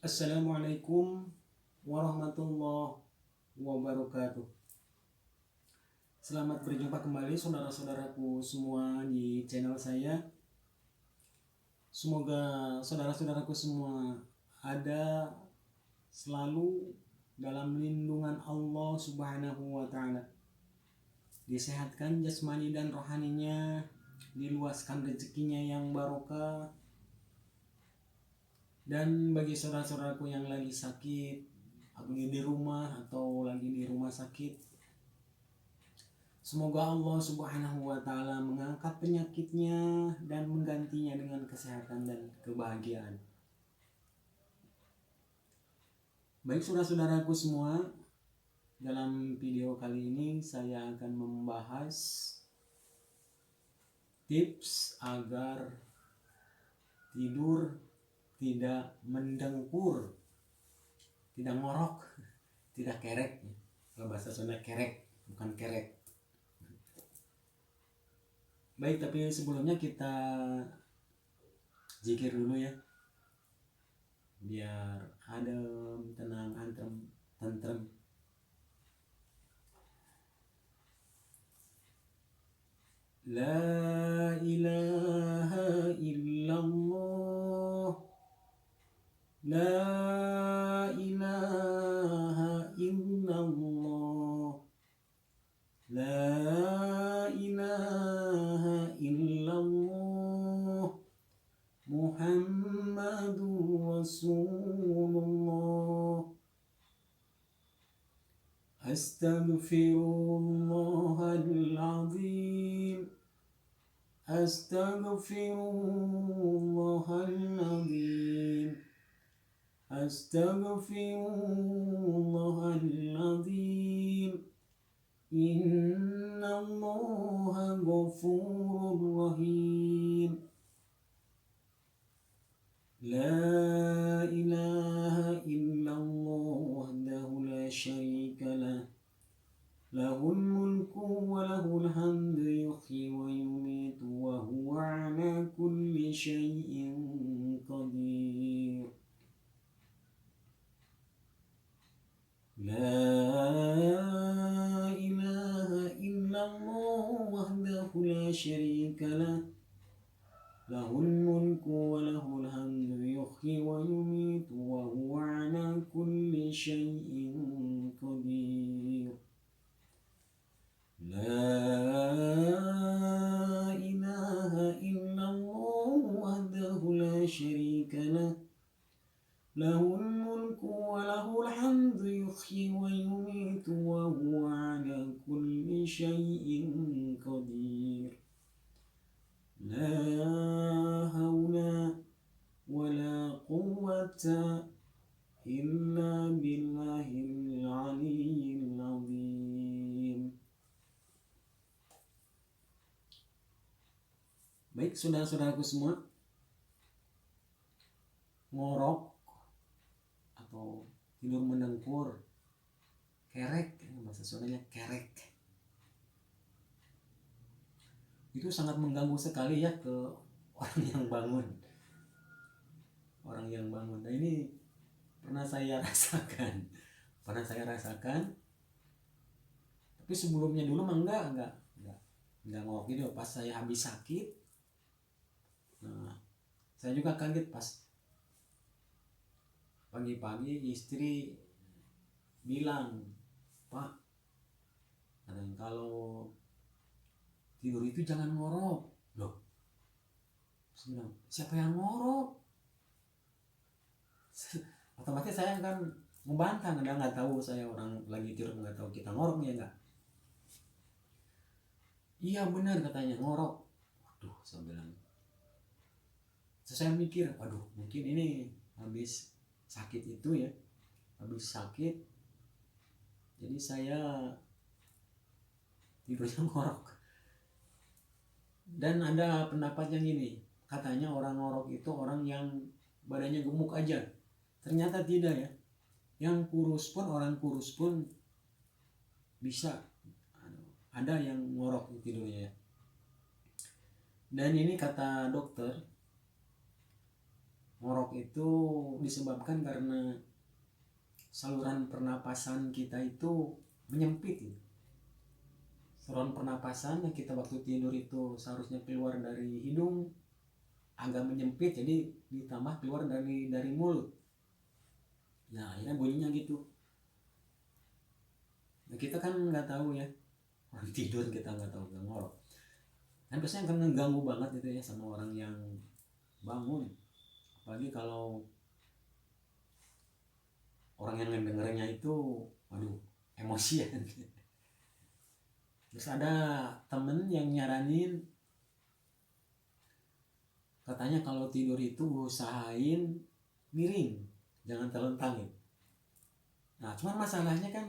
Assalamualaikum warahmatullahi wabarakatuh. Selamat berjumpa kembali saudara-saudaraku semua di channel saya. Semoga saudara-saudaraku semua ada selalu dalam lindungan Allah Subhanahu wa taala. Disehatkan jasmani dan rohaninya, diluaskan rezekinya yang barokah. Dan bagi saudara-saudaraku yang lagi sakit, lagi di rumah atau lagi di rumah sakit, semoga Allah Subhanahu wa taala mengangkat penyakitnya dan menggantinya dengan kesehatan dan kebahagiaan. Baik saudara-saudaraku semua, dalam video kali ini saya akan membahas tips agar tidur tidak mendengkur, tidak ngorok, tidak kerek. Kalau bahasa Sunda kerek, bukan kerek. Baik, tapi sebelumnya kita zikir dulu ya, biar adem, tenang, tentrem. La ilaha illallah, la ilaha illallah, la ilaha illallah, Muhammadur Rasulullah. Astaghfirullahal azim, astaghfirullahal azim, astaghfirullahal azim. Innallaha ghafurur rahim. La ilaha illallah wahdahu la syarika lah, lahul mulku wa lahul hamdu yuhyi wa yumitu wa huwa ala kulli syai'in qadir. La ilaha illallah wahdahu la syarika lah, lahul mulku wa lahul hamdu yuhyi wa yumitu wa huwa ala kulli syai'in qadir. La ilaha illallah wahdahu la syarika lah, lahul mulku wa lahul hamdu yuhyi wa yumitu wa huwa ala kulli syai'in qadir. La hawla wa la quwwata illa billahil aliyyil azim. Baik saudara-saudaraku semua, ngorok atau tidur mendengkur, kerek, bahasa Sundanya kerek, itu sangat mengganggu sekali ya ke orang yang bangun. Nah ini pernah saya rasakan, tapi sebelumnya dulu mah enggak ngorok gitu. Pas saya habis sakit, nah saya juga kaget pas pagi-pagi istri bilang, Pak, kalau tidur itu jangan ngorok. Loh, saya bilang, siapa yang ngorok? Otomatis saya kan membantah, nggak tahu, saya orang lagi tidur nggak tahu kita ngorok ya enggak. Iya benar katanya ngorok. Waduh, saya bilang. Saya mikir, waduh mungkin ini habis sakit itu ya, habis sakit jadi saya tidurnya ngorok. Dan ada pendapat yang gini, katanya orang ngorok itu orang yang badannya gemuk aja. Ternyata tidak ya, yang kurus pun, orang kurus pun bisa ada yang ngorok tidurnya ya. Dan ini kata dokter, ngorok itu disebabkan karena saluran pernapasan kita itu menyempit gitu. Saluran pernapasan yang kita waktu tidur itu seharusnya keluar dari hidung agak menyempit, jadi ditambah keluar dari mulut. Nah akhirnya bunyinya gitu. Nah, kita kan nggak tahu ya, orang tidur kita nggak tahu nggak ngorok. Kan biasanya akan mengganggu banget itu ya sama orang yang bangun. Apalagi kalau orang yang dengernya itu, waduh, emosian. Terus ada temen yang nyaranin, katanya kalau tidur itu usahain miring, jangan telentang gitu. Nah cuman masalahnya kan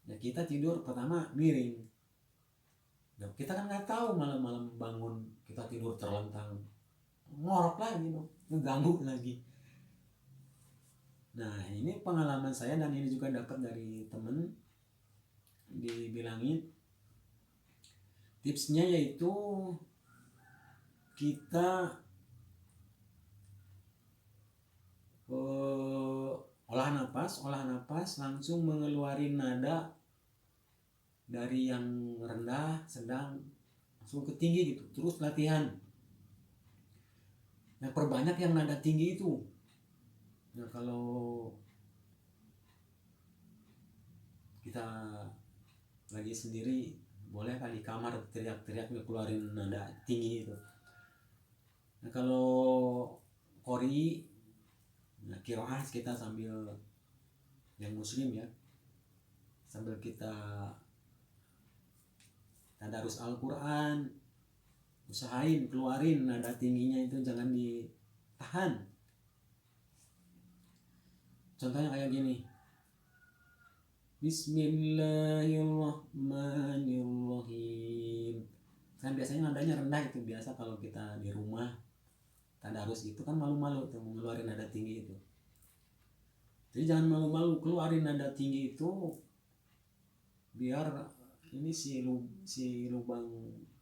ya kita tidur pertama miring. Nah, kita kan nggak tahu malam-malam bangun kita tidur terlentang, ngorok lagi dong, ngeganggu lagi. Nah ini pengalaman saya dan ini juga dapat dari temen, dibilangin tipsnya yaitu kita olah napas langsung mengeluarin nada dari yang rendah sedang langsung ke tinggi gitu, terus latihan. Nah perbanyak yang nada tinggi itu. Nah kalau kita lagi sendiri boleh kan di kamar teriak-teriak keluarin nada tinggi itu. Nah kalau qori, nah qiraah kita sambil yang muslim ya, sambil kita tadarus Al-Quran, usahain keluarin nada tingginya itu, jangan ditahan. Contohnya kayak gini, Bismillahirrahmanirrahim. Kan biasanya nadanya rendah itu, biasa kalau kita di rumah tadarus itu kan malu-malu tuh mengeluarin nada tinggi itu. Jadi jangan malu-malu, keluarin nada tinggi itu biar ini si lubang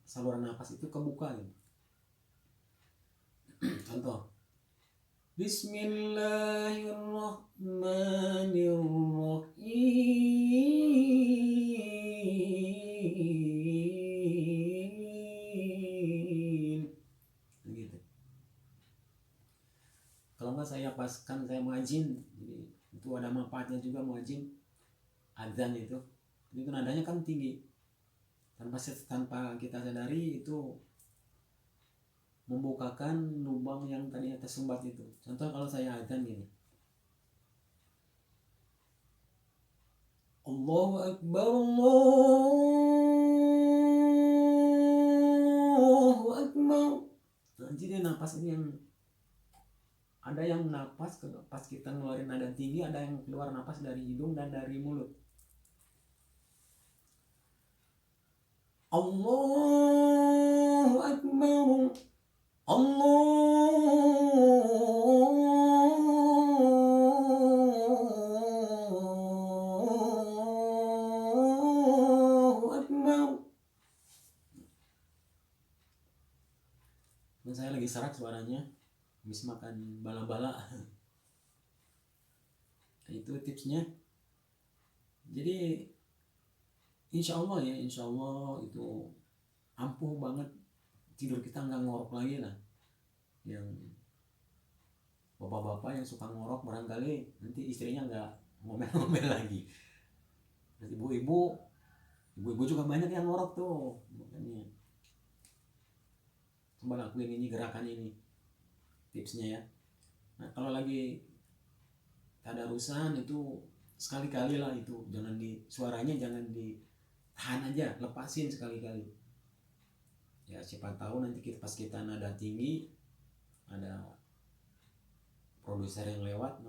saluran nafas itu kebuka gitu. Contoh, Bismillahirrahmanirrahim. Gitu. Kalau nggak saya paskan, saya muadzin, jadi itu ada manfaatnya juga muadzin, adzan itu nadanya kan tinggi, tanpa kita sadari itu membukakan lubang yang tadinya tersumbat itu. Contoh kalau saya adzan gini, Allahu Akbar, Allahu Akbar. Nah, jadi napas ini yang ada yang napas pas kita ngeluarin nada tinggi, ada yang keluar napas dari hidung dan dari mulut. Allahu Akbar, Allahu Akbar. Dan saya lagi serak suaranya, habis makan bala-bala. Itu tipsnya. Jadi insya Allah itu ampuh banget, tidur kita nggak ngorok lagi lah. Yang bapak-bapak yang suka ngorok barangkali nanti istrinya nggak ngomel-ngomel lagi. Dan ibu-ibu juga banyak yang ngorok tuh, makanya coba lakuin ini, gerakan ini, tipsnya ya. Nah kalau lagi tadarusan itu sekali-kali lah, itu jangan suaranya jangan ditahan aja, lepasin sekali-kali ya. Siapa tahu nanti pas kita nada tinggi ada produser yang lewat,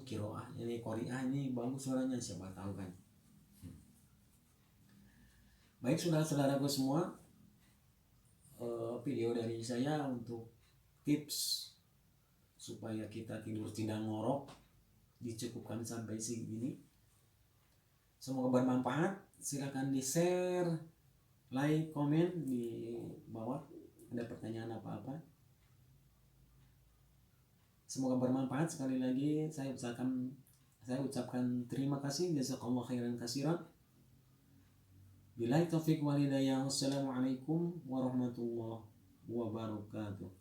kiroah ini, qoriah ini bagus suaranya, siapa tahu kan. Baik saudara-saudaraku semua, video dari saya untuk tips supaya kita tidur tidak ngorok dicukupkan sampai sini. Semoga bermanfaat. Silakan di share, like, komen di bawah. Ada pertanyaan apa-apa Semoga bermanfaat. Sekali lagi saya ucapkan terima kasih. Jazakallahu khairan katsiran. Billahi taufiq wal hidayah. Wassalamualaikum warahmatullahi wabarakatuh.